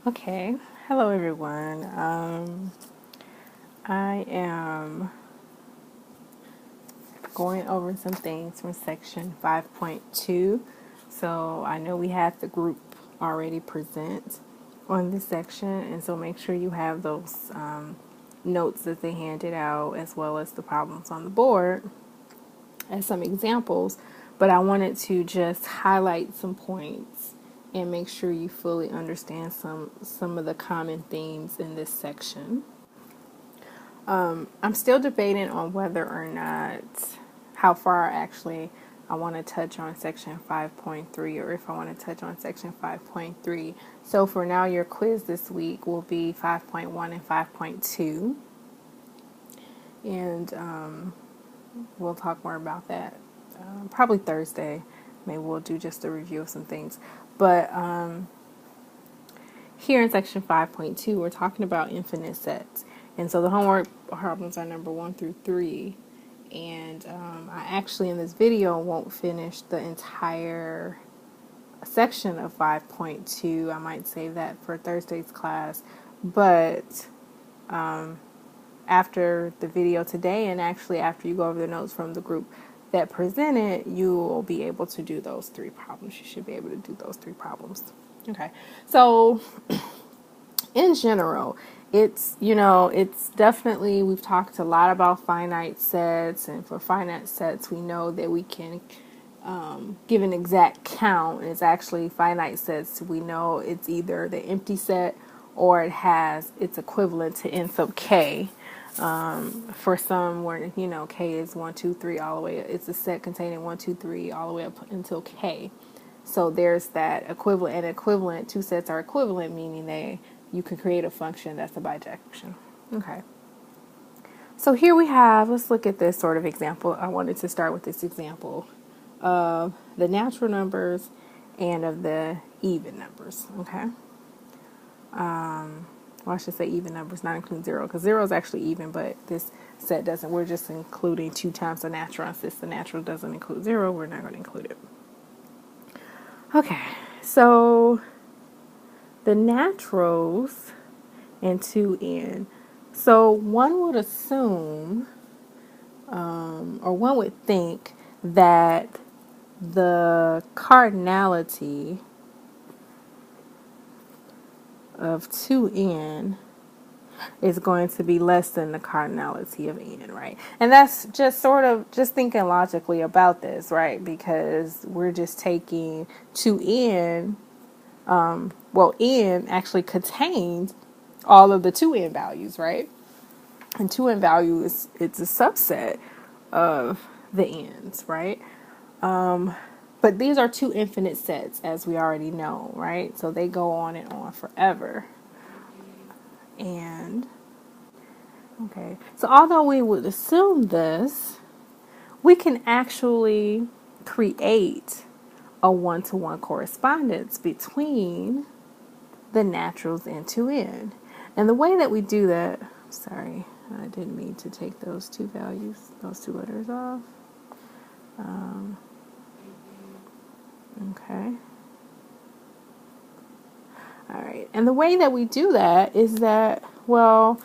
Okay, hello everyone. I am going over some things from section 5.2. So I know we had the group already present on this section, and so make sure you have those notes that they handed out as well as the problems on the board as some examples. But I wanted to just highlight some points and make sure you fully understand some of the common themes in this section. I'm still debating on whether or not how far actually I want to touch on section 5.3 or if I want to touch on section 5.3. So for now, your quiz this week will be 5.1 and 5.2. And we'll talk more about that probably Thursday. Maybe we'll do just a review of some things. But here in section 5.2, we're talking about infinite sets. And so the homework problems are number 1 through 3. And I actually, in this video, won't finish the entire section of 5.2. I might save that for Thursday's class. But after the video today, and actually after you go over the notes from the group that presented, you will be able to do those 3 problems. You should be able to do those 3 problems. Okay. So in general, it's definitely, we've talked a lot about finite sets, and for finite sets, we know that we can give an exact count. It's actually finite sets. We know it's either the empty set or it has its equivalent to n sub k. For some, where k is 1, 2, 3 all the way. It's a set containing 1, 2, 3 all the way up until k. So there's that equivalent and equivalent. 2 sets are equivalent, meaning you can create a function that's a bijection. Okay. So here we have, let's look at this sort of example. I wanted to start with this example of the natural numbers and of the even numbers. Okay. Well, I should say even numbers, not including 0, because 0 is actually even, but this set doesn't. We're just including 2 times the natural. Since the natural doesn't include 0, we're not going to include it. Okay, so the naturals and 2n. So one would assume, or one would think that the cardinality of 2n is going to be less than the cardinality of n, right? And that's just sort of just thinking logically about this, right? Because we're just taking 2n, n actually contains all of the 2n values, right? And 2n value it's a subset of the n's, right? But these are 2 infinite sets, as we already know, right? So they go on and on forever. And okay, so although we would assume this, we can actually create a one-to-one correspondence between the naturals and 2n. And the way that we do that, sorry, I didn't mean to take those 2 values, those 2 letters off. Okay. All right. And the way that we do that is that, so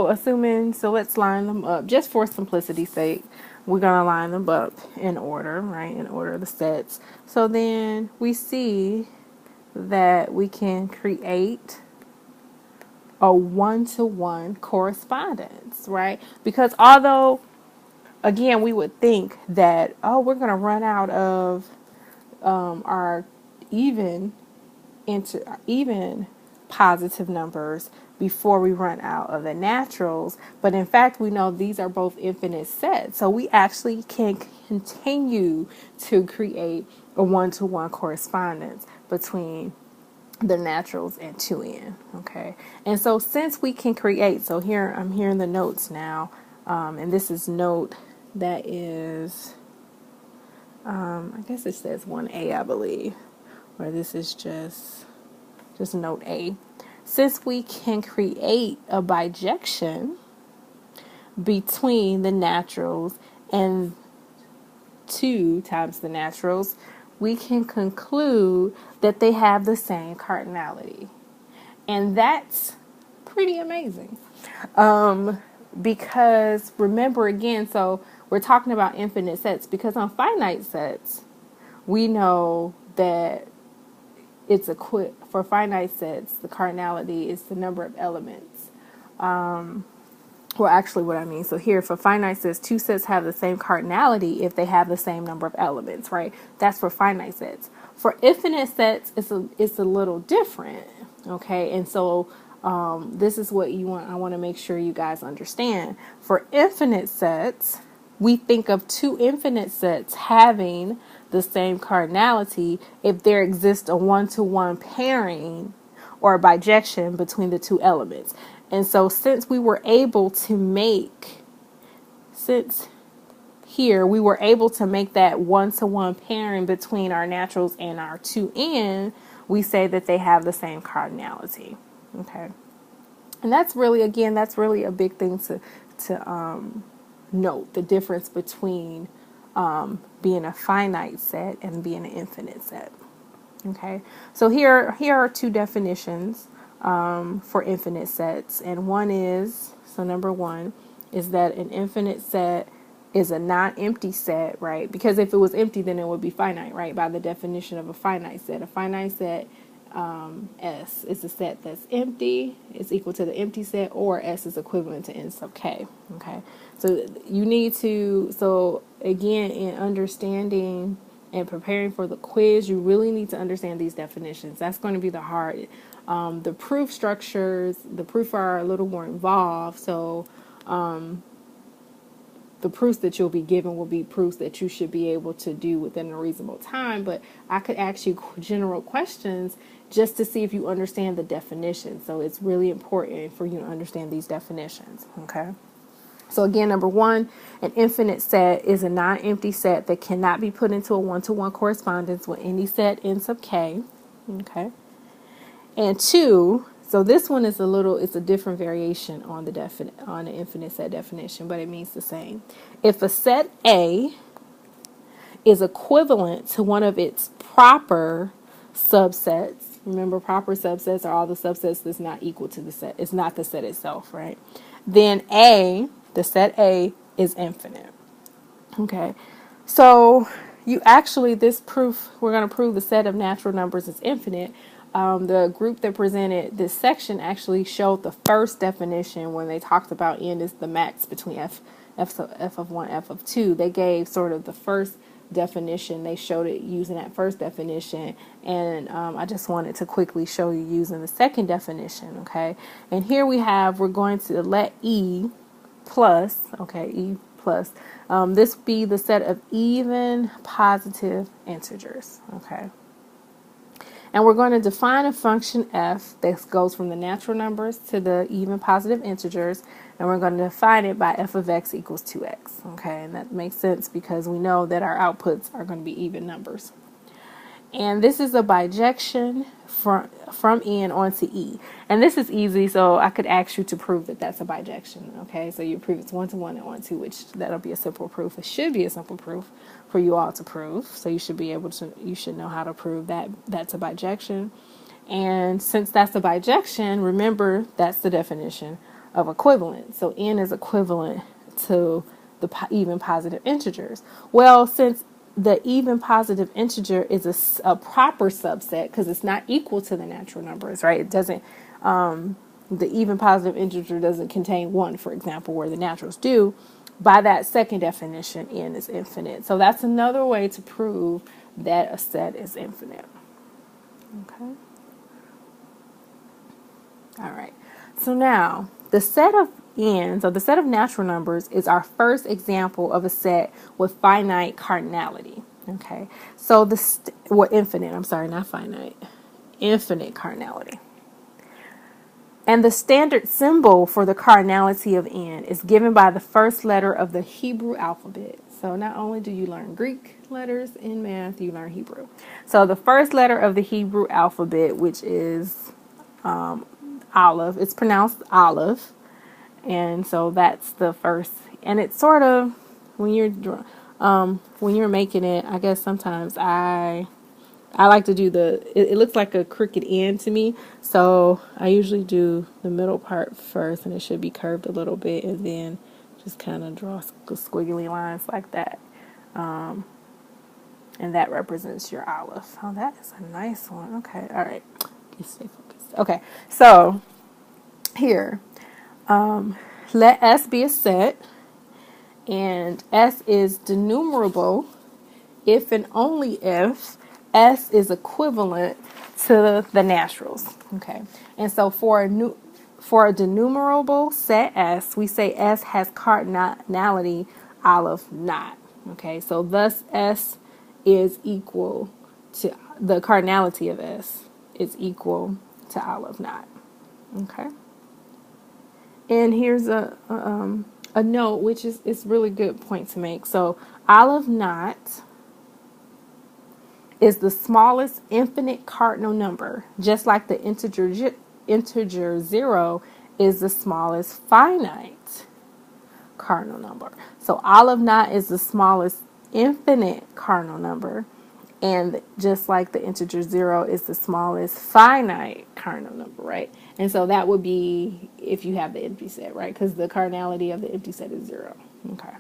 let's line them up. Just for simplicity's sake, we're going to line them up in order, right? In order of the sets. So then we see that we can create a one-to-one correspondence, right? Because although, again, we would think that, we're going to run out of our even positive numbers before we run out of the naturals. But in fact, we know these are both infinite sets. So we actually can continue to create a one-to-one correspondence between the naturals and 2n. Okay. And so since we can create, so here I'm here in the notes now, and this is note that is, I guess it says 1a, I believe, or this is just note A. Since we can create a bijection between the naturals and 2 times the naturals, we can conclude that they have the same cardinality. And that's pretty amazing. Because remember again, so we're talking about infinite sets because on finite sets, we know that it's for finite sets, the cardinality is the number of elements. Well, actually, what I mean, so here for finite sets, two sets have the same cardinality if they have the same number of elements, right? That's for finite sets. For infinite sets, it's a little different, okay? And so this is what I want to make sure you guys understand. For infinite sets, we think of two infinite sets having the same cardinality if there exists a one-to-one pairing or a bijection between the two elements. And so since we were able to make that one-to-one pairing between our naturals and our 2n, we say that they have the same cardinality. Okay. And that's really a big thing to note, the difference between being a finite set and being an infinite set. Okay, so here are two definitions for infinite sets, and number one is that an infinite set is a non-empty set, right? Because if it was empty, then it would be finite, right? By the definition of a finite set, S is a set that's empty, is equal to the empty set, or S is equivalent to N sub K. Okay, so again, in understanding and preparing for the quiz, you really need to understand these definitions. That's going to be the hard. The proof structures, the proof are a little more involved, so the proofs that you'll be given will be proofs that you should be able to do within a reasonable time. But I could ask you general questions just to see if you understand the definition. So it's really important for you to understand these definitions. Okay. So again, number one, an infinite set is a non-empty set that cannot be put into a one-to-one correspondence with any set N sub K. Okay. And two, so this one is it's a different variation on the infinite set definition, but it means the same. If a set A is equivalent to one of its proper subsets, remember proper subsets are all the subsets that's not equal to the set. It's not the set itself, right? Then the set A is infinite. Okay. So we're going to prove the set of natural numbers is infinite. The group that presented this section actually showed the first definition when they talked about n is the max between f of 1, f of 2. They gave sort of the first definition. They showed it using that first definition, and I just wanted to quickly show you using the second definition, okay? And here we're going to let E plus, this be the set of even positive integers, okay? And we're going to define a function f that goes from the natural numbers to the even positive integers, and we're going to define it by f of x equals 2x, okay? And that makes sense because we know that our outputs are going to be even numbers. And this is a bijection from N onto E. And this is easy, so I could ask you to prove that that's a bijection, okay? So you prove it's 1-to-1 and 1-to, which that'll be a simple proof. It should be a simple proof for you all to prove. So you should know how to prove that that's a bijection. And since that's a bijection, remember that's the definition of equivalent. So N is equivalent to the even positive integers. Well, since the even positive integer is a proper subset because it's not equal to the natural numbers, right? It doesn't, the even positive integer doesn't contain 1, for example, where the naturals do. By that second definition, N is infinite. So that's another way to prove that a set is infinite. Okay. All right. So now the set of N, so the set of natural numbers is our first example of a set with finite cardinality. Okay. So infinite, I'm sorry, not finite, infinite cardinality. And the standard symbol for the cardinality of N is given by the first letter of the Hebrew alphabet. So not only do you learn Greek letters in math, you learn Hebrew. So the first letter of the Hebrew alphabet, which is Aleph, it's pronounced Aleph. And so that's the first, and it's sort of when you're making it, I guess sometimes I I like to do it looks like a crooked N to me. So I usually do the middle part first, and it should be curved a little bit, and then just kind of draw squiggly lines like that. And that represents your olive. Oh, that is a nice one. Okay, all right. Just stay focused. Okay, so here, let S be a set, and S is denumerable if and only if S is equivalent to the naturals. Okay, and so for a denumerable set S, we say S has cardinality olive not. Okay, so thus S is equal to the cardinality of S is equal to olive not. Okay, and here's a note, which is really good point to make. So olive not is the smallest infinite cardinal number, just like the integer 0 is the smallest finite cardinal number. So olive not is the smallest infinite cardinal number, and just like the integer 0 is the smallest finite cardinal number, right? And so that would be if you have the empty set, right? Because the cardinality of the empty set is 0. Okay.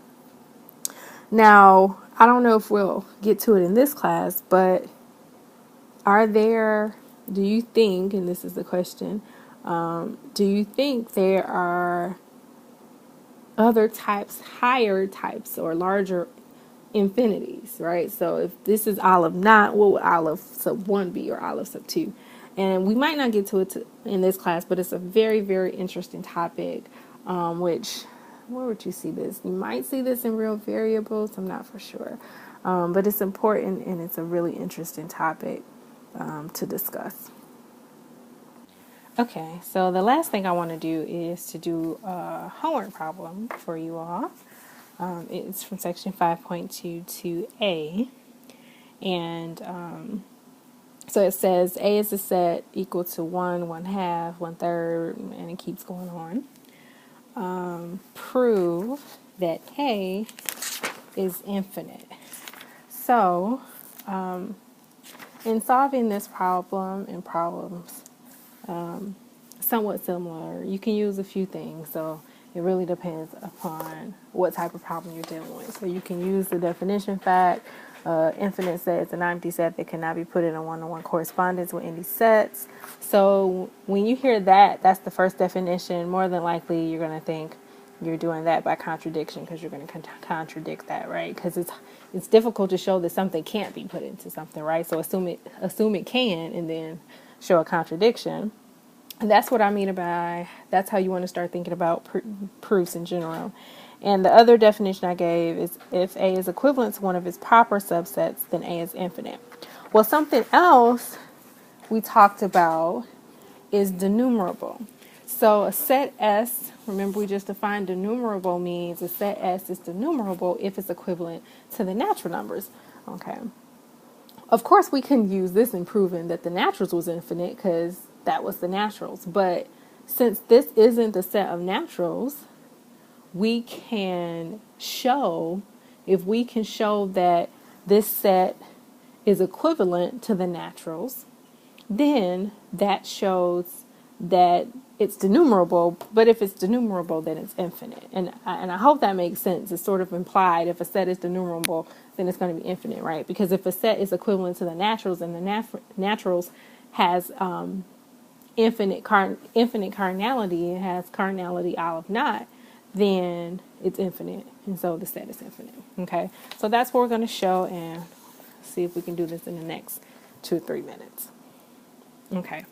Now, I don't know if we'll get to it in this class, but do you think, and this is the question, do you think there are other types, higher types, or larger infinities, right? So if this is olive not, what would olive sub 1 be, or olive sub 2? And we might not get to it in this class, but it's a very, very interesting topic, which, where would you see this? You might see this in real variables. I'm not for sure. But it's important, and it's a really interesting topic to discuss. Okay, so the last thing I want to do is to do a homework problem for you all. It's from section 5.22a, and so it says A is a set equal to 1, 1/2, 1/3, and it keeps going on. Prove that A is infinite. So, in solving this problem and problems somewhat similar, you can use a few things. So it really depends upon what type of problem you're dealing with. So you can use the definition fact. Infinite set is an empty set that cannot be put in a one-to-one correspondence with any sets. So when you hear that, that's the first definition. More than likely, you're going to think you're doing that by contradiction, because you're going to contradict that, right? Because it's difficult to show that something can't be put into something, right? So assume it can, and then show a contradiction. And that's what I mean by, that's how you want to start thinking about proofs in general. And the other definition I gave is if A is equivalent to one of its proper subsets, then A is infinite. Well, something else we talked about is denumerable. So a set S, remember we just defined denumerable means a set S is denumerable if it's equivalent to the natural numbers. Okay. Of course, we can use this in proving that the naturals was infinite, because that was the naturals. But since this isn't a set of naturals, we can show, if we can show that this set is equivalent to the naturals, then that shows that it's denumerable. But if it's denumerable, then it's infinite. And I hope that makes sense. It's sort of implied, if a set is denumerable, then it's going to be infinite, right? Because if a set is equivalent to the naturals, and the naturals has infinite cardinality, it has cardinality olive not, then it's infinite, and so the set is infinite. Okay, so that's what we're going to show, and see if we can do this in the next 2 or 3 minutes. Okay,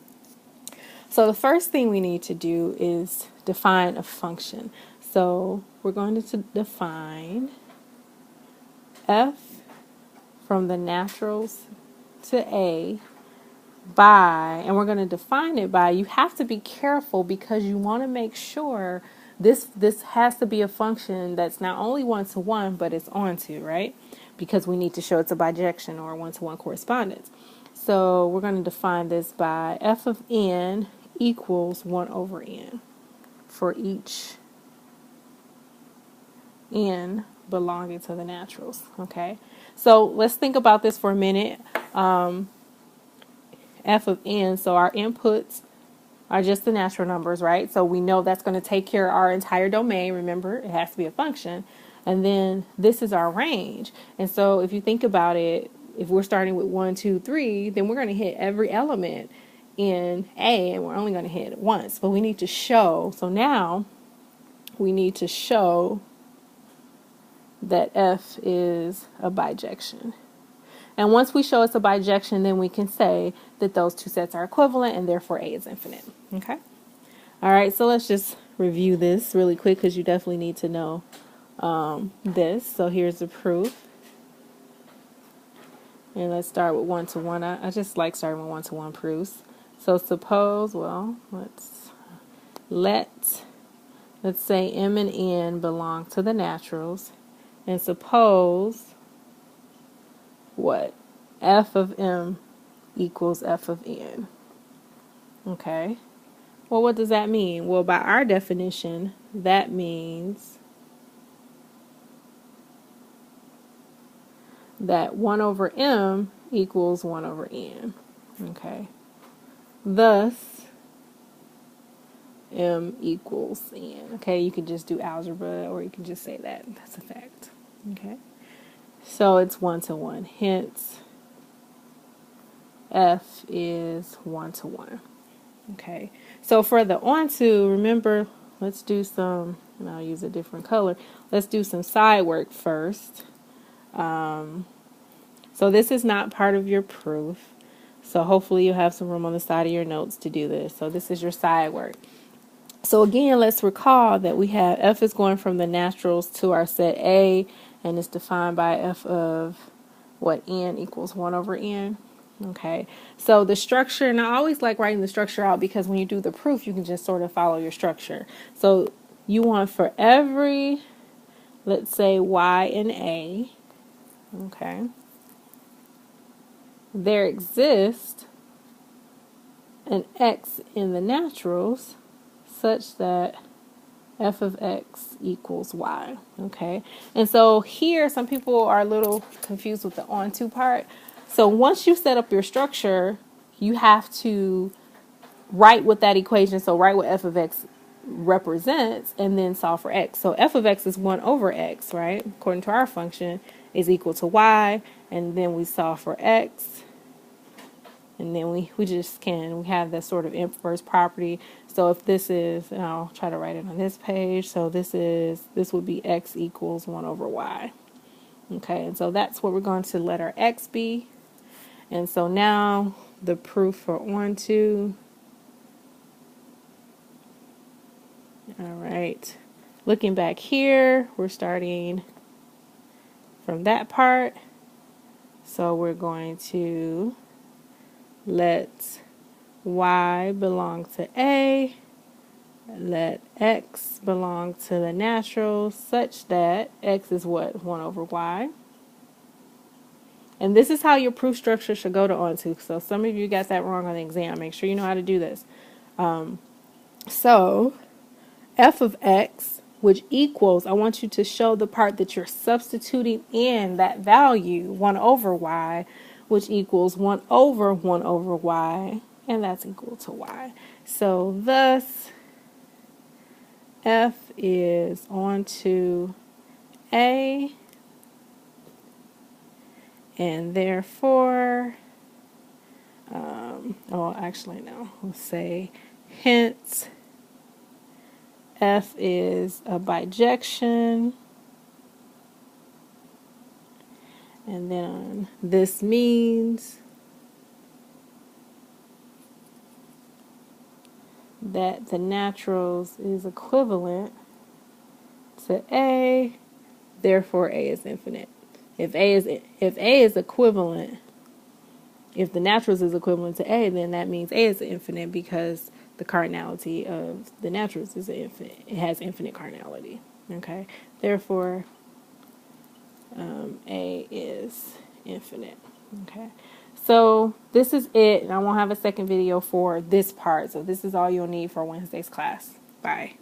so the first thing we need to do is define a function. So we're going to define f from the naturals to a by, and we're going to define it by, you have to be careful, because you want to make sure this has to be a function that's not only one-to-one, but it's onto, right? Because we need to show it's a bijection or a one-to-one correspondence. So we're going to define this by f of n equals 1 over n for each n belonging to the naturals. Okay, so let's think about this for a minute. f of n. So our inputs are just the natural numbers, right? So we know that's going to take care of our entire domain. Remember, it has to be a function. And then this is our range. And so if you think about it, if we're starting with 1, 2, 3, then we're going to hit every element in A, and we're only going to hit it once. But we need to show, so now we need to show that F is a bijection. And once we show it's a bijection, then we can say that those two sets are equivalent and therefore A is infinite. Okay? All right, so let's just review this really quick because you definitely need to know this. So here's the proof. And let's start with one-to-one. I just like starting with one-to-one proofs. So suppose, well, let's say M and N belong to the naturals. And suppose what? F of M equals F of N. Okay. Well, what does that mean? Well, by our definition, that means that 1 over M equals 1 over N. Okay. Thus, M equals N. Okay, you can just do algebra or you can just say that. That's a fact. Okay. So it's 1-to-1. Hence, F is 1-to-1. Okay. So for the onto, remember, let's do some, and I'll use a different color. Let's do some side work first. So this is not part of your proof. So hopefully you have some room on the side of your notes to do this. So this is your side work. So again, let's recall that we have F is going from the naturals to our set A, and it's defined by F of what? N equals 1 over N. Okay, so the structure, and I always like writing the structure out because when you do the proof, you can just sort of follow your structure. So you want for every, let's say, Y in A, okay, there exists an X in the naturals such that F of X equals Y, okay? And so here, some people are a little confused with the onto part. So once you set up your structure, you have to write what that equation, so write what F of X represents and then solve for X. So F of X is 1 over X, right? According to our function, is equal to Y, and then we solve for X. And then we have this sort of inverse property. So if this is, and I'll try to write it on this page. So this would be X equals 1 over Y. Okay, and so that's what we're going to let our X be. And so now the proof for onto. All right, looking back here, we're starting from that part. So we're going to let Y belong to A, let X belong to the natural such that X is what? 1 over Y. And this is how your proof structure should go to onto. So some of you got that wrong on the exam. Make sure you know how to do this. So F of X, which equals, I want you to show the part that you're substituting in that value, 1 over Y, which equals 1 over Y, and that's equal to Y. So thus, F is onto A, and therefore, let's say, hence, F is a bijection. And then this means that the naturals is equivalent to A, therefore A is infinite. If A is equivalent, if the naturals is equivalent to A, then that means A is infinite because the cardinality of the naturals is infinite. It has infinite cardinality. Okay, therefore A is infinite. Okay, so this is it, and I won't have a second video for this part. So this is all you'll need for Wednesday's class. Bye.